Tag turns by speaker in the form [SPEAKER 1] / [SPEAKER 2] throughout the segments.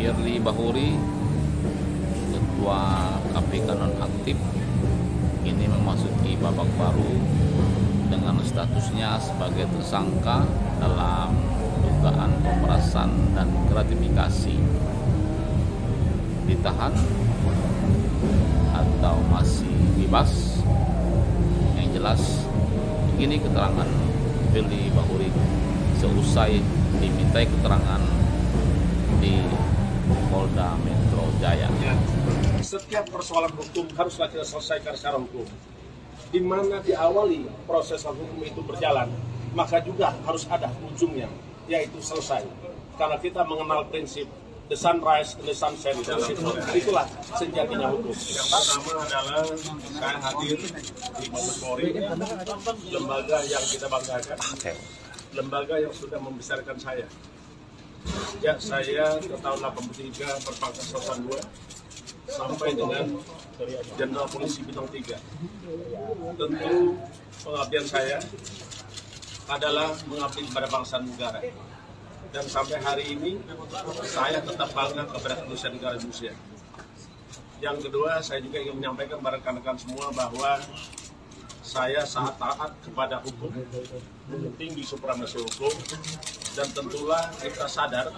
[SPEAKER 1] Firly Bahuri, Ketua KPK nonaktif, ini memasuki babak baru dengan statusnya sebagai tersangka dalam dugaan pemerasan dan gratifikasi. Ditahan atau masih bebas? Yang jelas, ini keterangan Firly Bahuri seusai dimintai keterangan di Polda Metro Jaya.
[SPEAKER 2] Setiap persoalan hukum haruslah kita selesaikan secara hukum. Di mana diawali proses hukum itu berjalan, maka juga harus ada ujungnya, yaitu selesai. Karena kita mengenal prinsip the sunrise and the sunset, itulah sejatinya hukum. Yang pertama adalah saya hadir di Mabes Polri, lembaga yang kita banggakan, lembaga yang sudah membesarkan saya. Ya, saya ke tahun 83 berpangkat Sersan 2 sampai dengan Jenderal Polisi Bintang 3. Tentu pengabdian saya adalah mengabdi kepada bangsa dan negara. Dan sampai hari ini saya tetap bangga kepada keputusan negara Indonesia. Yang kedua, saya juga ingin menyampaikan kepada rekan-rekan semua bahwa saya sangat taat kepada hukum, tinggi supremasi hukum, dan tentulah kita sadar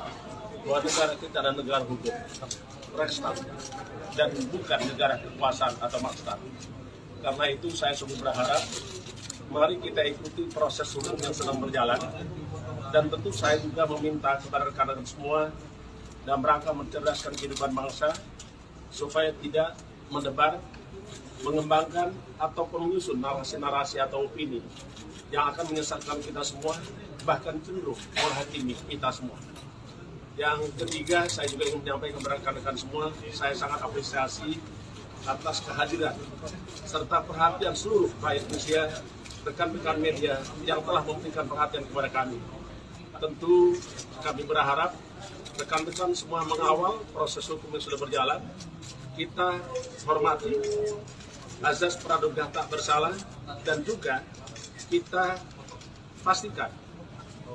[SPEAKER 2] bahwa negara kita adalah negara hukum, Rechtsstaat, dan bukan negara kekuasaan atau Machtstaat. Karena itu saya sungguh berharap, mari kita ikuti proses hukum yang sedang berjalan, dan tentu saya juga meminta kepada rekan-rekan semua dalam rangka mencerdaskan kehidupan bangsa, supaya tidak mendebar, mengembangkan ataupun menyusun narasi-narasi atau opini yang akan menyesatkan kita semua, bahkan cenderung menghakimi kita semua. Yang ketiga, saya juga ingin menyampaikan kepada rekan-rekan semua, saya sangat apresiasi atas kehadiran serta perhatian seluruh rakyat Indonesia, rekan-rekan media yang telah memberikan perhatian kepada kami. Tentu kami berharap rekan-rekan semua mengawal proses hukum yang sudah berjalan. Kita hormati azas praduga tak bersalah, dan juga kita pastikan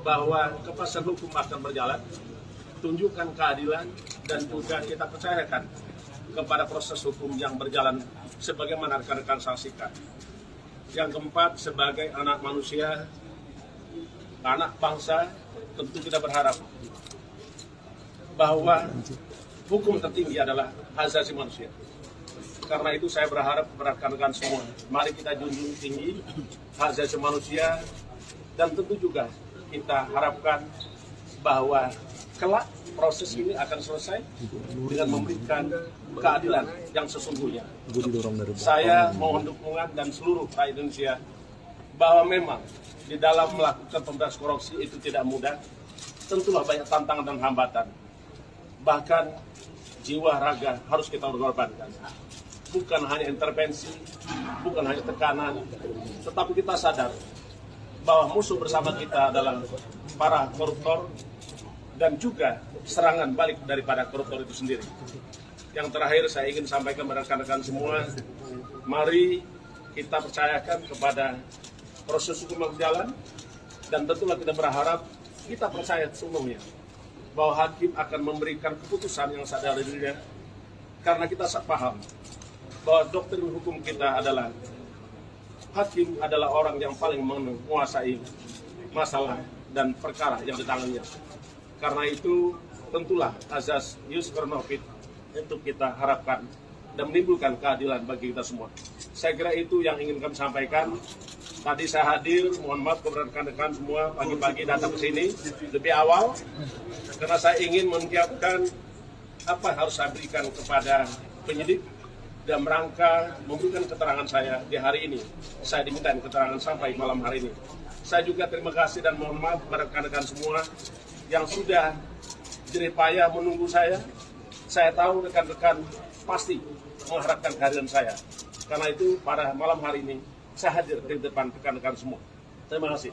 [SPEAKER 2] bahwa kepastian hukum akan berjalan, tunjukkan keadilan, dan juga kita percayakan kepada proses hukum yang berjalan sebagaimana rekan-rekan saksikan. Yang keempat, sebagai anak manusia, anak bangsa, tentu kita berharap bahwa hukum tertinggi adalah hak asasi manusia. Karena itu saya berharap kepada rekan-rekan semua, mari kita junjung tinggi hak asasi manusia, dan tentu juga kita harapkan bahwa kelak proses ini akan selesai dengan memberikan keadilan yang sesungguhnya. Saya mohon dukungan dan seluruh rakyat Indonesia bahwa memang di dalam melakukan pemberantasan korupsi itu tidak mudah, tentulah banyak tantangan dan hambatan. Bahkan jiwa raga harus kita korbankan. Bukan hanya intervensi, bukan hanya tekanan, tetapi kita sadar bahwa musuh bersama kita adalah para koruptor, dan juga serangan balik daripada koruptor itu sendiri. Yang terakhir saya ingin sampaikan kepada rekan-rekan semua, mari kita percayakan kepada proses hukum yang berjalan, dan tentulah kita berharap, kita percaya sepenuhnya bahwa hakim akan memberikan keputusan yang sadar dirinya, karena kita paham bahwa doktrin hukum kita adalah hakim adalah orang yang paling menguasai masalah dan perkara yang ditangani. Karena itu tentulah azas ius per novit untuk kita harapkan dan menimbulkan keadilan bagi kita semua. Saya kira itu yang ingin kami sampaikan. Tadi saya hadir, mohon maaf kepada rekan-rekan semua, pagi-pagi datang ke sini lebih awal, karena saya ingin menyiapkan apa yang harus saya berikan kepada penyidik dan rangka memberikan keterangan saya di hari ini. Saya diminta keterangan sampai malam hari ini. Saya juga terima kasih dan mohon maaf kepada rekan-rekan semua yang sudah jerih payah menunggu saya. Saya tahu rekan-rekan pasti mengharapkan kehadiran saya. Karena itu pada malam hari ini saya hadir di depan rekan-rekan semua. Terima kasih.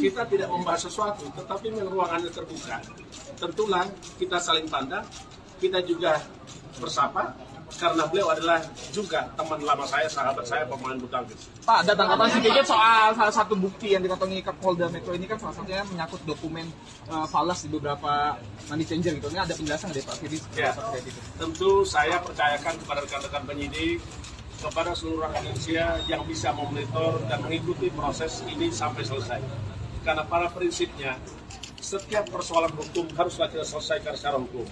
[SPEAKER 2] Kita tidak membahas sesuatu, tetapi memang ruangannya terbuka. Tentulah kita saling pandang, kita juga bersapa, karena beliau adalah juga teman lama saya, sahabat saya, pemain bulu tangkis.
[SPEAKER 3] Pak, ada tanggapan sedikit soal salah satu bukti yang dikantongi Polda Metro ini kan salah satunya menyangkut dokumen falas di beberapa money changer gitu. Ini ada penjelasan dari Pak Firly
[SPEAKER 2] Ya,
[SPEAKER 3] terkait itu.
[SPEAKER 2] tentu saya percayakan kepada rekan-rekan penyidik, kepada seluruh rakyat Indonesia yang bisa memonitor dan mengikuti proses ini sampai selesai. Karena pada prinsipnya, setiap persoalan hukum haruslah kita selesaikan secara hukum.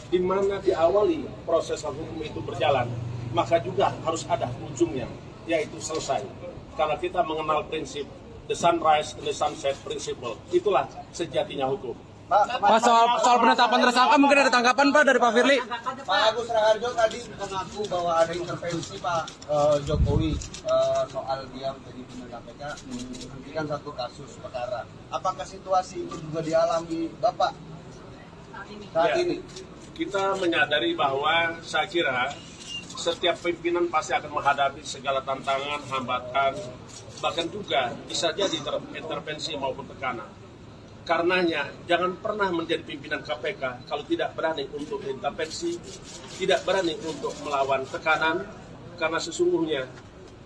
[SPEAKER 2] Di mana diawali proses hukum itu berjalan, maka juga harus ada ujungnya, yaitu selesai. Karena kita mengenal prinsip the sunrise and the sunset principle, itulah sejatinya hukum.
[SPEAKER 4] Pak, soal penetapan tersangka mungkin ada tanggapan Pak dari Pak Firly?
[SPEAKER 5] Pak Agus Raharjo tadi mengaku bahwa ada intervensi Pak Jokowi soal dia menjadi pimpinan KPK menghentikan satu kasus perkara. Apakah situasi itu juga dialami Bapak saat ini?
[SPEAKER 2] Kita menyadari bahwa saya kira setiap pimpinan pasti akan menghadapi segala tantangan, hambatan, bahkan juga bisa jadi intervensi maupun tekanan. Karenanya, jangan pernah menjadi pimpinan KPK kalau tidak berani untuk intervensi, tidak berani untuk melawan tekanan, karena sesungguhnya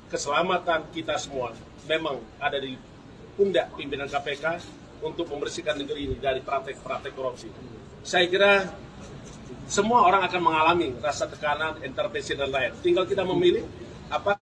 [SPEAKER 2] keselamatan kita semua memang ada di pundak pimpinan KPK untuk membersihkan negeri ini dari praktek-praktek korupsi. Saya kira semua orang akan mengalami rasa tekanan, intervensi, dan lain. Tinggal kita memilih apa